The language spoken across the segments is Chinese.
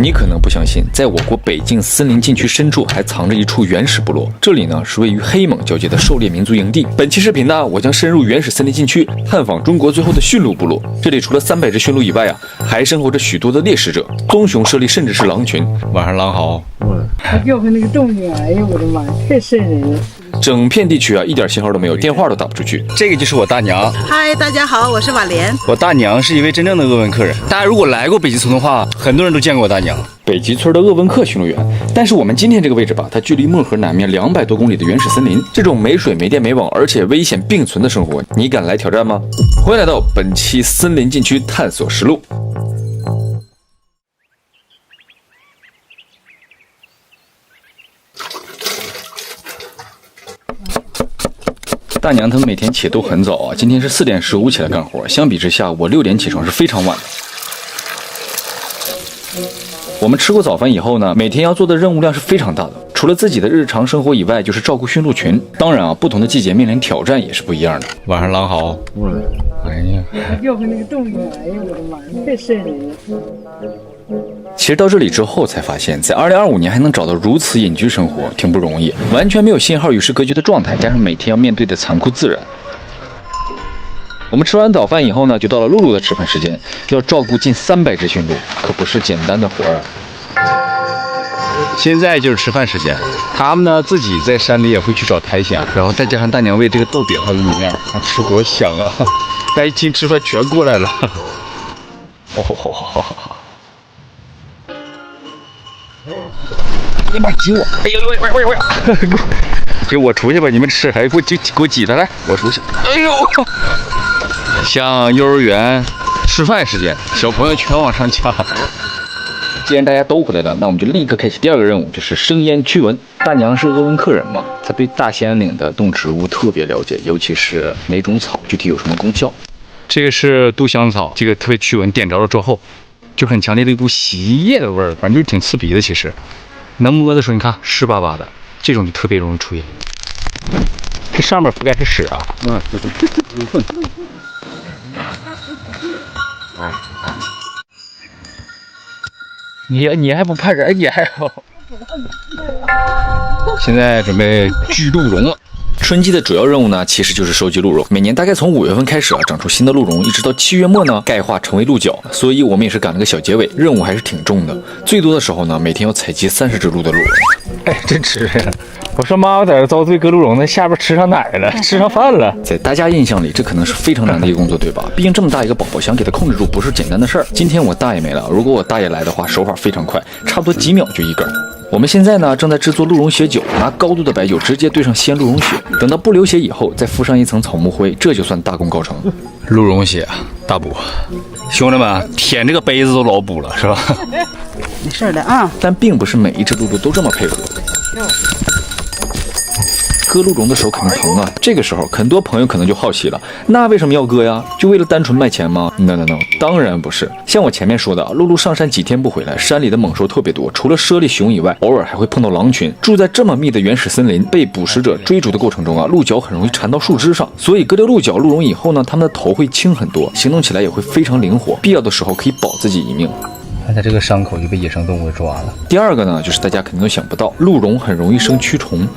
你可能不相信，在我国北境森林禁区深处还藏着一处原始部落，这里呢是位于黑蒙交界的狩猎民族营地。本期视频呢，我将深入原始森林禁区，探访中国最后的驯鹿部落。这里除了300只驯鹿以外还生活着许多的猎食者，棕熊、猞猁，甚至是狼群。晚上狼嚎，它掉回那个洞里，哎呦我的妈，太瘆人了！整片地区一点信号都没有，电话都打不出去。这个就是我大娘。嗨，大家好，我是瓦莲。我大娘是一位真正的鄂温克人。大家如果来过北极村的话，很多人都见过我大娘。北极村的鄂温克驯鹿园，但是我们今天这个位置它距离漠河南面200多公里的原始森林，这种没水、没电、没网，而且危险并存的生活，你敢来挑战吗？欢迎来到本期森林禁区探索实录。大娘他们每天起都很早今天是4点15起来干活，相比之下我6点起床是非常晚的。我们吃过早饭以后呢，每天要做的任务量是非常大的，除了自己的日常生活以外，就是照顾驯鹿群。当然不同的季节面临挑战也是不一样的。晚上狼嚎，哎呀，它掉回那个洞里，哎呦我的妈，太瘆人了！其实到这里之后才发现，在2025年还能找到如此隐居生活，挺不容易。完全没有信号、与世隔绝的状态，加上每天要面对的残酷自然。我们吃完早饭以后呢，就到了露露的吃饭时间，要照顾近300只驯鹿，可不是简单的活儿。现在就是吃饭时间，他们呢自己在山里也会去找苔藓，然后再加上大娘为这个豆点上的米面，吃多香啊！大家一起吃饭全过来了。你妈挤我！哎呦喂！给我出去吧，你们吃还给我挤着来，我出去。哎呦！像幼儿园吃饭时间，小朋友全往上抢。既然大家都回来了，那我们就立刻开启第2个任务，就是声烟驱蚊。大娘是鄂温克人嘛，她对大兴安岭的动植物特别了解，尤其是哪种草具体有什么功效。这个是杜香草，这个特别驱蚊，点着了之后就很强烈的一股洗衣液的味儿，反正就是挺刺鼻的。其实能摸的时候，你看湿巴巴的，这种就特别容易出烟。这上面覆盖是屎啊！你还不怕人？你还好。现在准备锯鹿茸了。春季的主要任务呢，其实就是收集鹿茸。每年大概从5月份开始长出新的鹿茸，一直到7月末呢，钙化成为鹿角。所以我们也是赶了个小结尾，任务还是挺重的。最多的时候呢，每天要采集30只鹿的鹿茸。哎，真吃呀！我说妈，我在这遭罪割鹿茸，那下边吃上奶了，吃上饭了。在大家印象里，这可能是非常难的一个工作，对吧？毕竟这么大一个宝宝，想给它控制住不是简单的事儿。今天我大爷没了，如果我大爷来的话，手法非常快，差不多几秒就一根。我们现在呢正在制作鹿茸血酒，拿高度的白酒直接兑上鲜鹿茸血，等到不流血以后，再敷上一层草木灰，这就算大功告成。鹿茸血大补，兄弟们舔这个杯子都老补了，是吧？没事的啊。但并不是每一只鹿都这么配合。割鹿茸的手肯定疼啊，这个时候很多朋友可能就好奇了，那为什么要割呀？就为了单纯卖钱吗 ？No， 当然不是。像我前面说的，露露上山几天不回来，山里的猛兽特别多，除了猞猁、熊以外，偶尔还会碰到狼群。住在这么密的原始森林，被捕食者追逐的过程中鹿角很容易缠到树枝上，所以割掉鹿角、鹿茸以后呢，它们的头会轻很多，行动起来也会非常灵活，必要的时候可以保自己一命。他这个伤口就被野生动物给抓了。第2个呢，就是大家肯定都想不到，鹿茸很容易生蛆虫。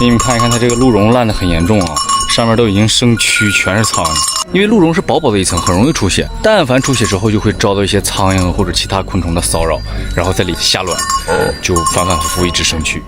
给你们看一看，它这个鹿茸烂得很严重啊，上面都已经生蛆，全是苍蝇。因为鹿茸是薄薄的一层，很容易出血，但凡出血之后就会遭到一些苍蝇或者其他昆虫的骚扰，然后在里下卵，就反反复复一直生蛆。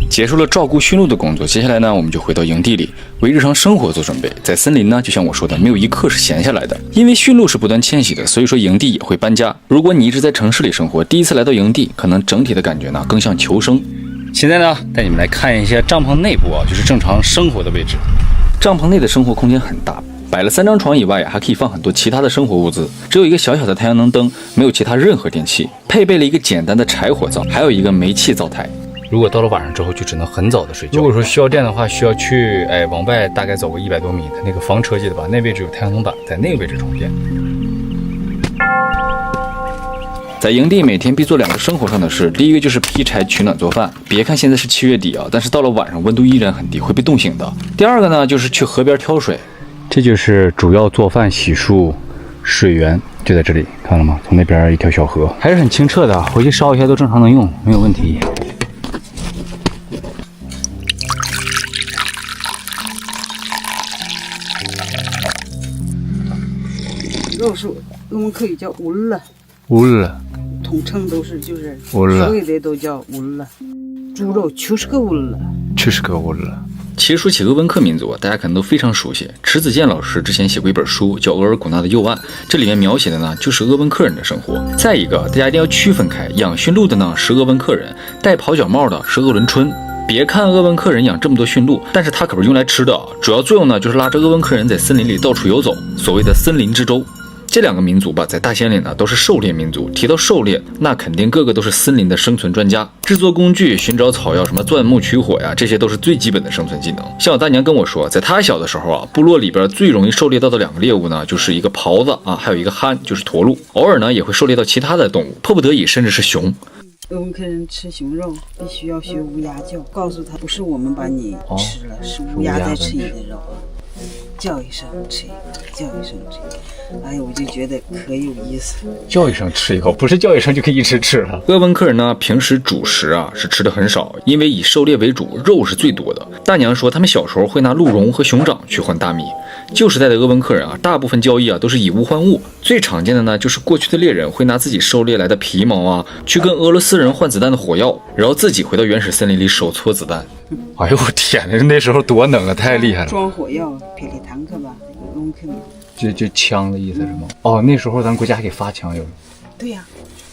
结束了照顾驯鹿的工作，接下来呢，我们就回到营地里，为日常生活做准备。在森林呢，就像我说的，没有一刻是闲下来的，因为驯鹿是不断迁徙的，所以说营地也会搬家。如果你一直在城市里生活，第一次来到营地，可能整体的感觉呢，更像求生。现在呢，带你们来看一下帐篷内部就是正常生活的位置。帐篷内的生活空间很大，摆了3张床以外还可以放很多其他的生活物资。只有一个小小的太阳能灯，没有其他任何电器，配备了一个简单的柴火灶，还有一个煤气灶台。如果到了晚上之后，就只能很早的睡觉。如果说需要电的话，需要去往外大概走个100多米，它那个房车记得吧？那位置有太阳能板，在那个位置充电。在营地每天必做2个生活上的事，第一个就是劈柴取暖做饭。别看现在是7月底啊，但是到了晚上温度依然很低，会被冻醒的。第二个呢，就是去河边挑水。这就是主要做饭洗漱水源，就在这里，看到吗？从那边一条小河，还是很清澈的，回去烧一下都正常能用，没有问题。肉是我们可以叫乌了，乌了，统称都是就是乌了，所有的都叫乌了。猪肉就是个乌了，就是个乌了。其实说起鄂温克民族啊，大家可能都非常熟悉。迟子健老师之前写过一本书，叫《额尔古纳的右岸》，这里面描写的呢就是鄂温克人的生活。再一个，大家一定要区分开，养驯鹿的呢是鄂温克人，戴跑脚帽的是鄂伦春。别看鄂温克人养这么多驯鹿，但是它可不是用来吃的，主要作用呢就是拉着鄂温克人在森林里到处游走，所谓的森林之舟。这2个民族吧，在大兴安岭呢都是狩猎民族。提到狩猎，那肯定个个都是森林的生存专家，制作工具、寻找草药、什么钻木取火呀，这些都是最基本的生存技能。像我大娘跟我说，在她小的时候啊，部落里边最容易狩猎到的2个猎物呢，就是一个狍子啊，还有一个憨，就是驼鹿。偶尔呢也会狩猎到其他的动物，迫不得已甚至是熊。鄂温克人吃熊肉必须要学乌鸦叫，告诉他不是我们把你吃了，是乌鸦在吃你的肉。叫一声吃一个，叫一声吃一个，哎呀，我就觉得可有意思。叫一声吃一口，不是叫一声就可以一直吃了。鄂温克人呢，平时主食啊是吃的很少，因为以狩猎为主，肉是最多的。大娘说，他们小时候会拿鹿茸和熊掌去换大米。旧时代的鄂温克人啊，大部分交易啊都是以物换物，最常见的呢就是过去的猎人会拿自己狩猎来的皮毛啊，去跟俄罗斯人换子弹的火药，然后自己回到原始森林里手搓子弹。哎呦我天哪，那时候多能啊，太厉害了！装火药，霹雳坦克吧，鄂温克人。就枪的意思是吗？哦，那时候咱国家还给发枪有。对呀，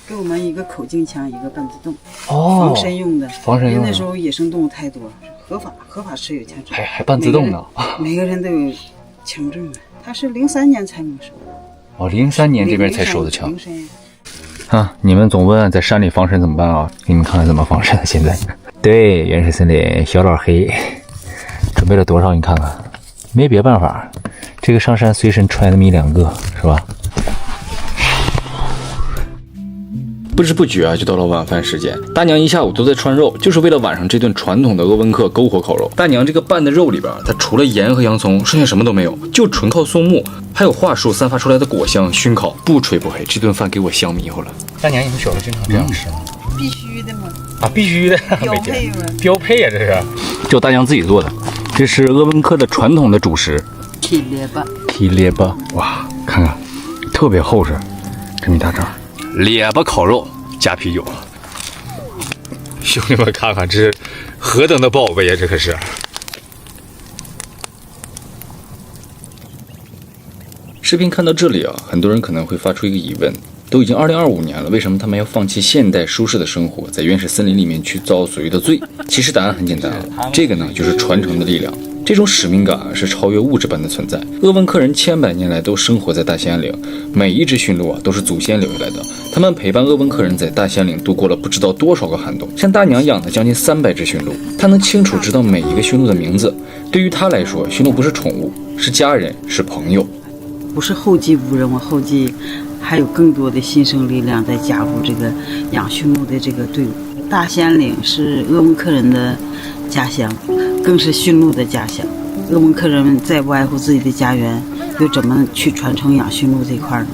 给我们一个口径枪，一个半自动，哦，防身用的。防身用的。因为那时候野生动物太多，合法持有枪支，还半自动呢。每个人都有枪证的。他是03年才没收。哦，03年这边才收的枪。03年。啊，你们总问在山里防身怎么办啊？给你们看看怎么防身。现在，对，原始森林小老黑，准备了多少？你看看，没别办法，这个上山随身揣那么1-2个，是吧？不知不觉啊，就到了晚饭时间。大娘一下午都在串肉，就是为了晚上这顿传统的鄂温克篝火烤肉。大娘这个拌的肉里边，它除了盐和洋葱，剩下什么都没有，就纯靠松木还有桦树散发出来的果香熏烤，不吹不黑，这顿饭给我香迷糊了。大娘，你们小时候经常这样吃吗？必须的嘛。啊，必须的，标配嘛。标配呀，这是。就大娘自己做的，这是鄂温克的传统的主食。提列巴。提列巴，哇，看看，特别厚实，这么一大张。列巴烤肉加啤酒，兄弟们看看，这是何等的宝贝呀！这可是。视频看到这里啊，很多人可能会发出一个疑问：都已经2025年了，为什么他们要放弃现代舒适的生活，在原始森林里面去遭所谓的罪？其实答案很简单啊，这个呢就是传承的力量。这种使命感是超越物质般的存在。鄂温克人千百年来都生活在大兴安岭，每一只驯鹿啊都是祖先留下来的。他们陪伴鄂温克人在大兴安岭度过了不知道多少个寒冬。像大娘养的将近300只驯鹿，她能清楚知道每一个驯鹿的名字。对于她来说，驯鹿不是宠物，是家人，是朋友。不是后继无人，我后继还有更多的新生力量在加入这个养驯鹿的这个队伍。大兴安岭是鄂温克人的家乡，更是驯鹿的家乡。鄂温克人们再不爱护自己的家园，又怎么去传承养驯鹿这一块呢？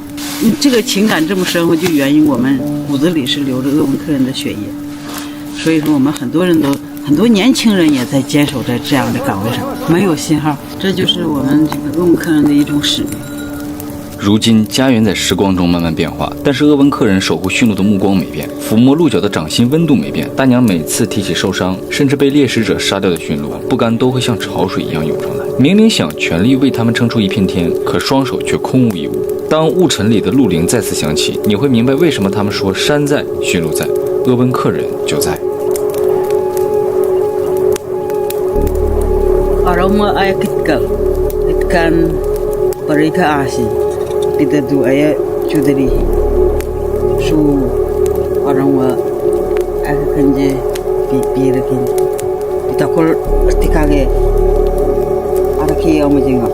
这个情感这么深厚，就源于我们骨子里是流着鄂温克人的血液。所以说，我们很多年轻人也在坚守在这样的岗位上，没有信号，这就是我们这个鄂温克人的一种使命。如今家园在时光中慢慢变化，但是鄂温克人守护驯鹿的目光没变，抚摸鹿角的掌心温度没变。大娘每次提起受伤甚至被猎食者杀掉的驯鹿，不甘都会像潮水一样涌上来。明明想全力为他们撑出一片天，可双手却空无一物。当雾尘里的鹿铃再次响起，你会明白为什么他们说山在驯鹿在，鄂温克人就在。Aroma ayah ketkal, ketkan mereka asing. Kita tu ayah cuderi, su orang wa ayah kanje pirakin. Kita kol tikage, araki amu jenga.